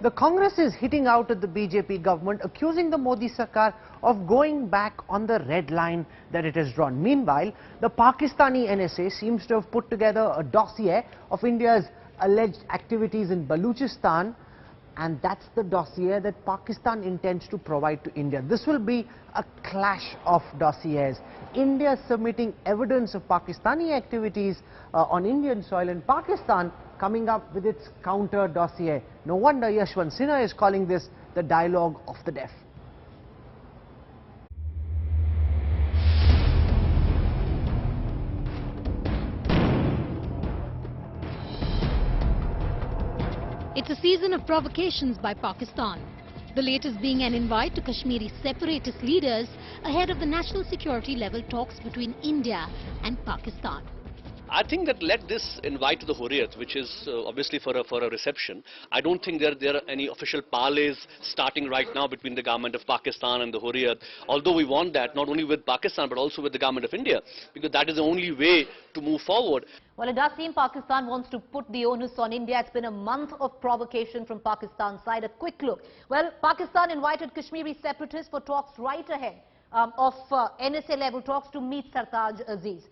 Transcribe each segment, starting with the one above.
The Congress is hitting out at the BJP government, accusing the Modi Sarkar of going back on the red line that it has drawn. Meanwhile, the Pakistani NSA seems to have put together a dossier of India's alleged activities in Balochistan, and that's the dossier that Pakistan intends to provide to India. This will be a clash of dossiers. India submitting evidence of Pakistani activities on Indian soil, and Pakistan coming up with its counter dossier. No wonder Yashwant Sinha is calling this the dialogue of the deaf. It's a season of provocations by Pakistan, the latest being an invite to Kashmiri separatist leaders ahead of the national security level talks between India and Pakistan. I think that let this invite to the Hurriyat, which is obviously for a reception. I don't think there are any official parleys starting right now between the government of Pakistan and the Hurriyat. Although we want that not only with Pakistan but also with the government of India, because that is the only way to move forward. Well, it does seem Pakistan wants to put the onus on India. It's been a month of provocation from Pakistan's side. A quick look. Well, Pakistan invited Kashmiri separatists for talks right ahead of NSA level talks to meet Sartaj Aziz.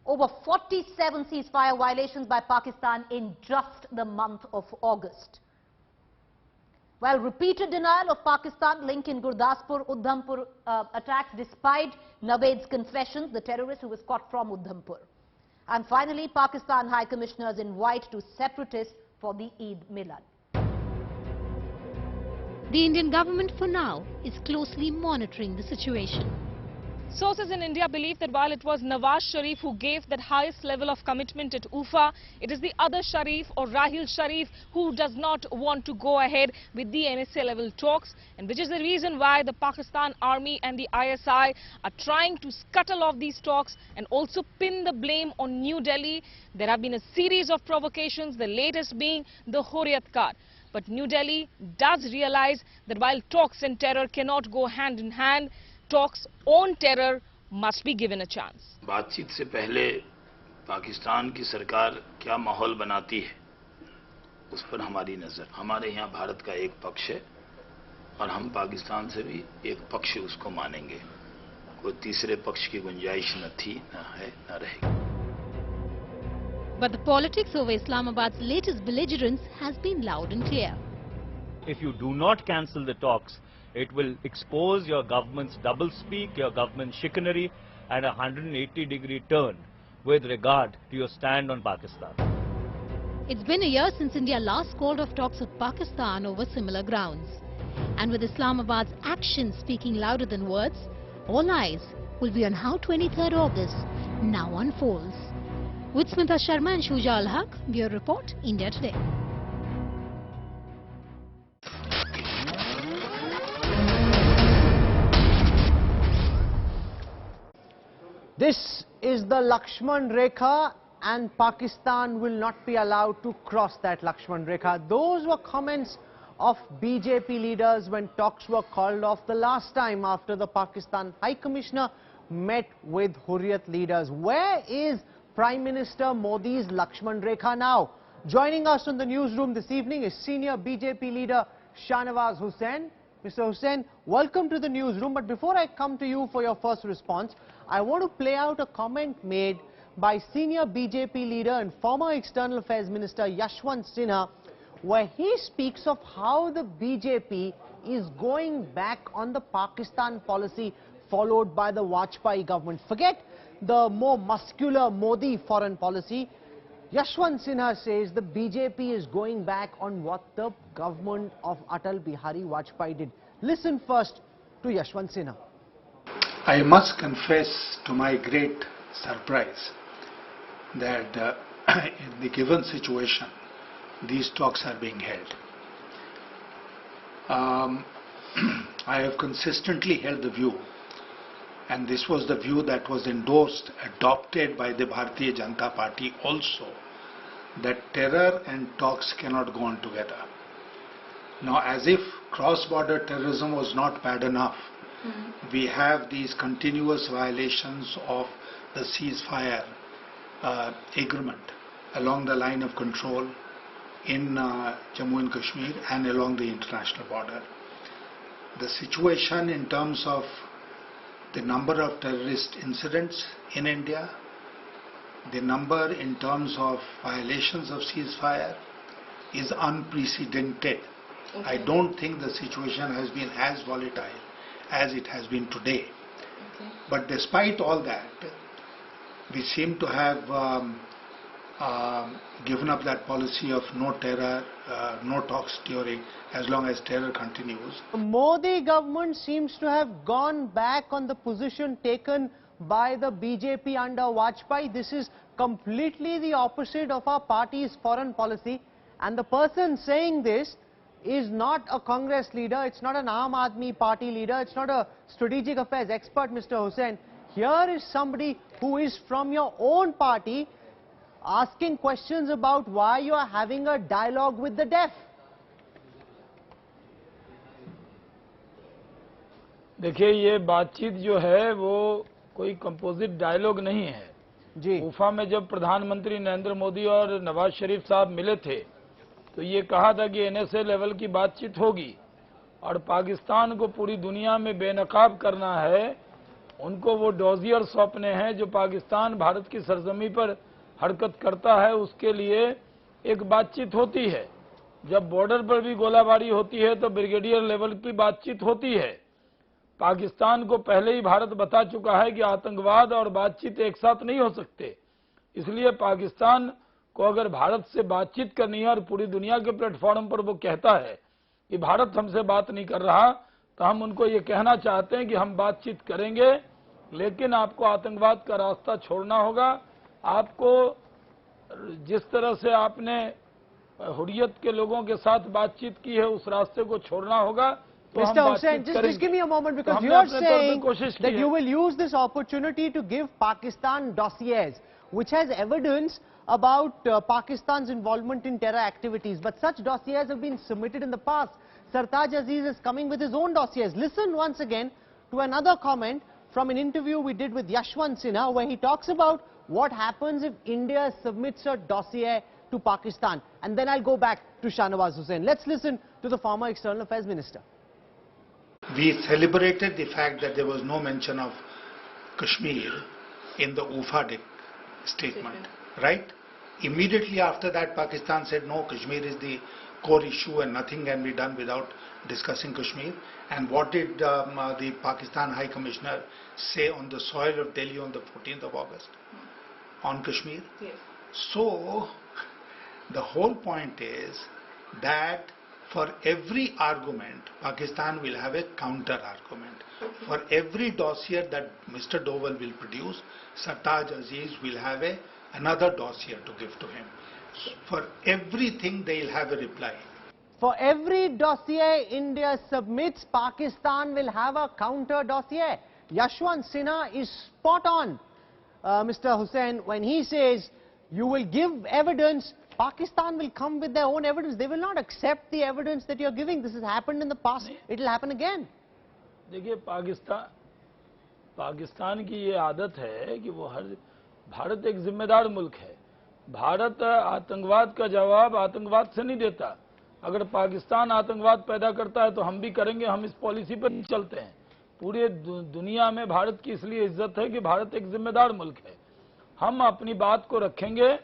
Over 47 ceasefire violations by Pakistan in just the month of August. Well, repeated denial of Pakistan link in Gurdaspur, Udhampur attacks despite Naved's confessions, the terrorist who was caught from Udhampur. And finally, Pakistan High Commissioner's invite to separatists for the Eid Milad. The Indian government for now is closely monitoring the situation. Sources in India believe that while it was Nawaz Sharif who gave that highest level of commitment at UFA, it is the other Sharif or Rahil Sharif who does not want to go ahead with the NSA level talks, and which is the reason why the Pakistan Army and the ISI are trying to scuttle off these talks and also pin the blame on New Delhi. There have been a series of provocations, the latest being the Hurriyat card. But New Delhi does realize that while talks and terror cannot go hand in hand, talks on terror must be given a chance. बातचीत से पहले पाकिस्तान की सरकार क्या माहौल बनाती है उस पर हमारी नजर। हमारे यहाँ भारत का एक पक्ष है और हम पाकिस्तान से भी एक पक्ष उसको मानेंगे। कोई तीसरे पक्ष की गुंजाइश न थी, न है, न रहेगी। But the politics over Islamabad's latest belligerence has been loud and clear. If you do not cancel the talks, it will expose your government's doublespeak, your government's chicanery, and a 180-degree turn with regard to your stand on Pakistan. It's been a year since India last called off talks with Pakistan over similar grounds. And with Islamabad's actions speaking louder than words, all eyes will be on how 23rd August now unfolds. With Smita Sharma and Shuja Al-Haq, Bureau Report, India Today. This is the Lakshman Rekha, and Pakistan will not be allowed to cross that Lakshman Rekha. Those were comments of BJP leaders when talks were called off the last time after the Pakistan High Commissioner met with Hurriyat leaders. Where is Prime Minister Modi's Lakshman Rekha now? Joining us in the newsroom this evening is senior BJP leader Shahnawaz Hussain. Mr. Hussain, welcome to the newsroom. But before I come to you for your first response, I want to play out a comment made by senior BJP leader and former External Affairs Minister Yashwant Sinha, where he speaks of how the BJP is going back on the Pakistan policy followed by the Vajpayee government. Forget the more muscular Modi foreign policy. Yashwant Sinha says the BJP is going back on what the government of Atal Bihari Vajpayee did. Listen first to Yashwant Sinha. I must confess to my great surprise that in the given situation, these talks are being held. I have consistently held the view, and this was the view that was endorsed, adopted by the Bharatiya Janata Party also, that terror and talks cannot go on together. Now, as if cross-border terrorism was not bad enough, we have these continuous violations of the ceasefire agreement along the line of control in Jammu and Kashmir and along the international border. The situation in terms of the number of terrorist incidents in India, the number in terms of violations of ceasefire is unprecedented. Okay. I don't think the situation has been as volatile as it has been today. Okay. But despite all that, we seem to have given up that policy of no terror, no talks during, as long as terror continues. The Modi government seems to have gone back on the position taken by the BJP under Vajpayee. This is completely the opposite of our party's foreign policy. And the person saying this is not a Congress leader, it's not an Aam Aadmi Party leader, it's not a strategic affairs expert, Mr. Hussain. Here is somebody who is from your own party asking questions about why you are having a dialogue with the deaf. देखिए, ये बातचीत जो है वो कोई composite dialogue नहीं है जी। उफा में जब प्रधानमंत्री नरेंद्र मोदी और नवाज शरीफ साहब मिले थे तो ये कहा था कि एनएसए लेवल की बातचीत होगी और पाकिस्तान को पूरी दुनिया में बेनकाब करना है। उनको वो डॉजियर सौंपने हैं जो पाकिस्तान भारत की सरजमी पर हरकत करता है, उसके लिए एक बातचीत होती है। जब बॉर्डर पर भी गोलाबारी होती है तो ब्रिगेडियर लेवल की बातचीत होती है। पाकिस्तान को पहले ही भारत बता चुका है कि आतंकवाद और बातचीत एक साथ नहीं हो सकते। इसलिए पाकिस्तान को अगर भारत से बातचीत करनी है और पूरी दुनिया के प्लेटफॉर्म पर वो कहता है कि भारत हमसे बात नहीं कर रहा, तो हम उनको ये कहना चाहते हैं कि हम बातचीत करेंगे, लेकिन आपको आतंकवाद का रास्ता छोड़ना होगा। आपको जिस तरह से आपने हुर्रियत के लोगों के साथ बातचीत की है उस रास्ते को छोड़ना होगा। Mr. Hussain, just give me a moment, because you are saying that you will use this opportunity to give Pakistan dossiers, which has evidence about Pakistan's involvement in terror activities. But such dossiers have been submitted in the past. Sartaj Aziz is coming with his own dossiers. Listen once again to another comment from an interview we did with Yashwant Sinha, where he talks about what happens if India submits a dossier to Pakistan. And then I'll go back to Shahnawaz Hussain. Let's listen to the former External Affairs Minister. We celebrated the fact that there was no mention of Kashmir in the UFA statement, right? Immediately after that, Pakistan said, no, Kashmir is the core issue and nothing can be done without discussing Kashmir. And what did the Pakistan High Commissioner say on the soil of Delhi on the 14th of August on Kashmir? Yes. So, the whole point is that for every argument, Pakistan will have a counter argument. Okay. For every dossier that Mr. Doval will produce, Sartaj Aziz will have another dossier to give to him. For everything, they will have a reply. For every dossier India submits, Pakistan will have a counter dossier. Yashwant Sinha is spot on, Mr. Hussain, when he says you will give evidence. Pakistan will come with their own evidence. They will not accept the evidence that you're giving. This has happened in the past. It will happen again. देखिए, पाकिस्तान की ये आदत है कि वो भारत एक जिम्मेदार मुल्क है। भारत आतंकवाद का जवाब आतंकवाद से नहीं देता। अगर पाकिस्तान आतंकवाद पैदा करता है तो हम भी करेंगे, हम इस पॉलिसी पर नहीं चलते हैं। पूरे दुनिया में भारत की इसलिए इज्जत है कि भारत एक जिम्मेदार मुल्क है। हम अपनी बात को रखेंगे,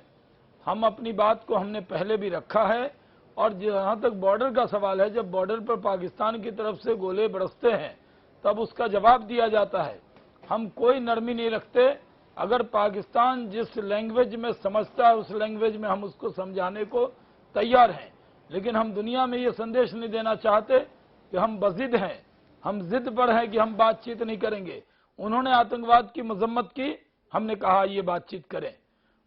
हम अपनी बात को हमने पहले भी रखा है। और जहाँ तक बॉर्डर का सवाल है, जब बॉर्डर पर पाकिस्तान की तरफ से गोले बरसते हैं तब उसका जवाब दिया जाता है। हम कोई नरमी नहीं रखते। अगर पाकिस्तान जिस लैंग्वेज में समझता है उस लैंग्वेज में हम उसको समझाने को तैयार हैं, लेकिन हम दुनिया में ये संदेश नहीं देना चाहते कि हम बज़िद हैं, हम जिद पर हैं कि हम बातचीत नहीं करेंगे। उन्होंने आतंकवाद की मजम्मत की, हमने कहा ये बातचीत करें।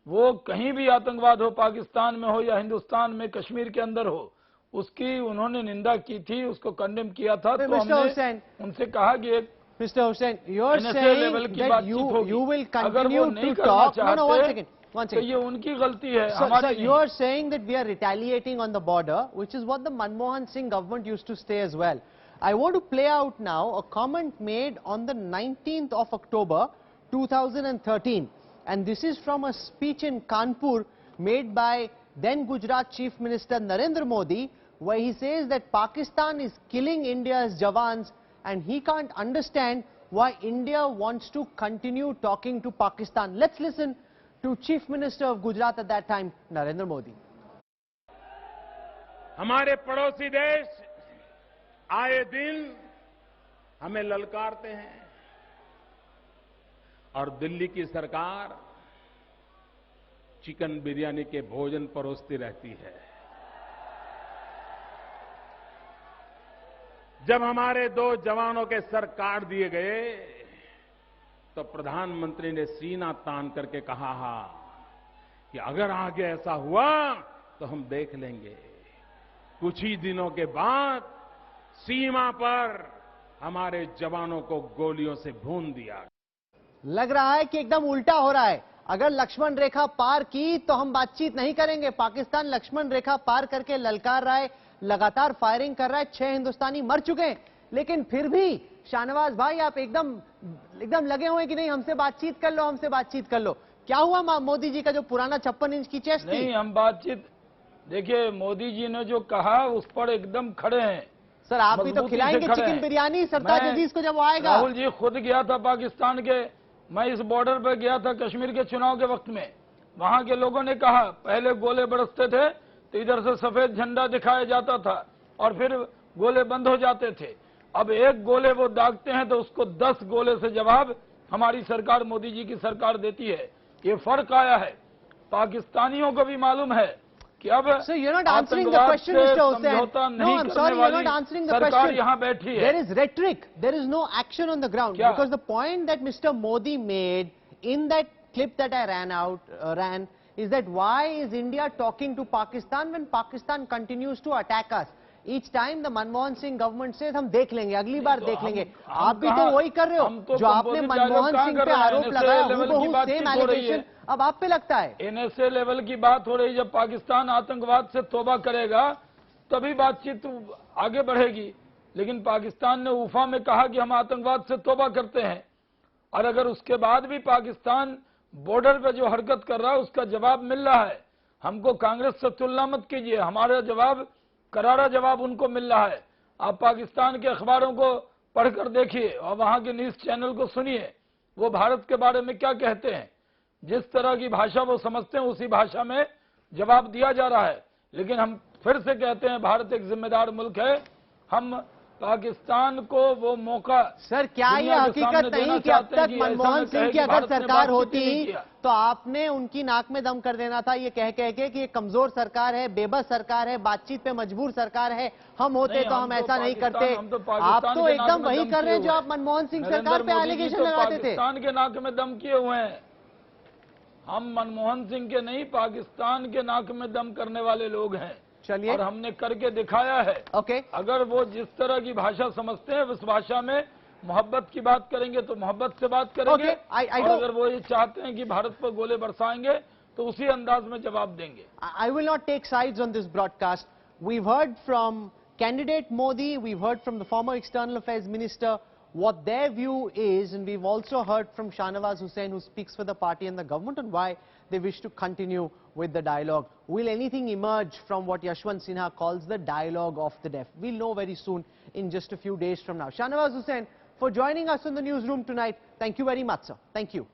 वो कहीं भी आतंकवाद हो, पाकिस्तान में हो या हिंदुस्तान में, कश्मीर के अंदर हो, उसकी उन्होंने निंदा की थी, उसको कंडेम किया था। तो हमने उनसे कहा कि एक Mr. Hussain, you are saying that you will continue to talk. No, one second. तो ये उनकी गलती है, So you are saying that we are retaliating on the border, which is what the Manmohan Singh government used to say as well. I want to play out now a comment made on the 19th of October 2013. And this is from a speech in Kanpur made by then Gujarat Chief Minister Narendra Modi, where he says that Pakistan is killing India's Jawans and he can't understand why India wants to continue talking to Pakistan. Let's listen to Chief Minister of Gujarat at that time, Narendra Modi. हमारे पड़ोसी देश आए दिन हमें ललकारते हैं और दिल्ली की सरकार चिकन बिरयानी के भोजन परोसती रहती है। जब हमारे 2 जवानों के सर काट दिए गए तो प्रधानमंत्री ने सीना तान करके कहा कि अगर आगे ऐसा हुआ तो हम देख लेंगे। कुछ ही दिनों के बाद सीमा पर हमारे जवानों को गोलियों से भून दिया। लग रहा है कि एकदम उल्टा हो रहा है। अगर लक्ष्मण रेखा पार की तो हम बातचीत नहीं करेंगे। पाकिस्तान लक्ष्मण रेखा पार करके ललकार रहा है, लगातार फायरिंग कर रहा है। 6 हिंदुस्तानी मर चुके हैं, लेकिन फिर भी शाहनवाज भाई आप एकदम लगे हुए हैं कि नहीं हमसे बातचीत कर लो, हमसे बातचीत कर लो। क्या हुआ मोदी जी का जो पुराना 56 इंच की चेस्ट थी? नहीं, हम बातचीत, देखिए मोदी जी ने जो कहा उस पर एकदम खड़े हैं। सर आप भी तो खिलाएंगे चिकन बिरयानी सरताज अजीज को जब वो आएगा। राहुल जी खुद गया था पाकिस्तान के, मैं इस बॉर्डर पर गया था कश्मीर के चुनाव के वक्त में। वहां के लोगों ने कहा पहले गोले बरसते थे तो इधर से सफेद झंडा दिखाया जाता था और फिर गोले बंद हो जाते थे। अब एक गोले वो दागते हैं तो उसको 10 गोले से जवाब हमारी सरकार, मोदी जी की सरकार देती है। ये फर्क आया है। पाकिस्तानियों को भी मालूम है कि अब आतंकवाद से समझौता नहीं करने वाली सरकार यहाँ बैठी है। There is rhetoric, there is no action on the ground. Because the point that Mr. Modi made in that clip that I ran is that why is India talking to Pakistan when Pakistan continues to attack us? Each time the Manmohan Singh government says हम देख लेंगे, अगली बार देख लेंगे। आप भी तो वही कर रहे हो जो आपने मनमोहन सिंह पे आरोप लगाया, हूबहू सेम एलिगेशन अब आप पे लगता है। एनएसए लेवल की बात हो रही है। जब पाकिस्तान आतंकवाद से तौबा करेगा तभी बातचीत आगे बढ़ेगी। लेकिन पाकिस्तान ने उफा में कहा कि हम आतंकवाद से तौबा करते हैं, और अगर उसके बाद भी पाकिस्तान बॉर्डर पे जो हरकत कर रहा है उसका जवाब मिल रहा है। हमको कांग्रेस से तुलना मत कीजिए, हमारा जवाब करारा जवाब उनको मिल रहा है। आप पाकिस्तान के अखबारों को पढ़कर देखिए और वहां के न्यूज चैनल को सुनिए, वो भारत के बारे में क्या कहते हैं। जिस तरह की भाषा वो समझते हैं उसी भाषा में जवाब दिया जा रहा है। लेकिन हम फिर से कहते हैं भारत एक जिम्मेदार मुल्क है। हम पाकिस्तान को वो मौका, सर क्या ये हकीकत नहीं कि अब तक मनमोहन सिंह की अगर सरकार होती तो आपने उनकी नाक में दम कर देना था ये कह के कि ये कमजोर सरकार है, बेबस सरकार है, बातचीत पे मजबूर सरकार है, हम होते तो हम ऐसा नहीं करते। आप तो एकदम वही कर रहे हैं जो आप मनमोहन सिंह सरकार पे एलिगेशन लगाते थे। पाकिस्तान के नाक में दम किए हुए हैं हम, मनमोहन सिंह के नहीं, पाकिस्तान के नाक में दम करने वाले लोग हैं। चलिए, और हमने करके दिखाया है। अगर वो जिस तरह की भाषा समझते हैं उस भाषा में मोहब्बत की बात करेंगे तो मोहब्बत से बात करेंगे। और अगर वो ये चाहते हैं कि भारत पर गोले बरसाएंगे तो उसी अंदाज में जवाब देंगे। I will not take sides on this broadcast. We've heard from candidate Modi, we've heard from the former External Affairs Minister what their view is, and we've also heard from Shahnawaz Hussain, who speaks for the party and the government, on why they wish to continue with the dialogue. Will anything emerge from what Yashwant Sinha calls the dialogue of the deaf? We'll know very soon, in just a few days from now. Shahnawaz Hussain, for joining us in the newsroom tonight, thank you very much, sir. Thank you.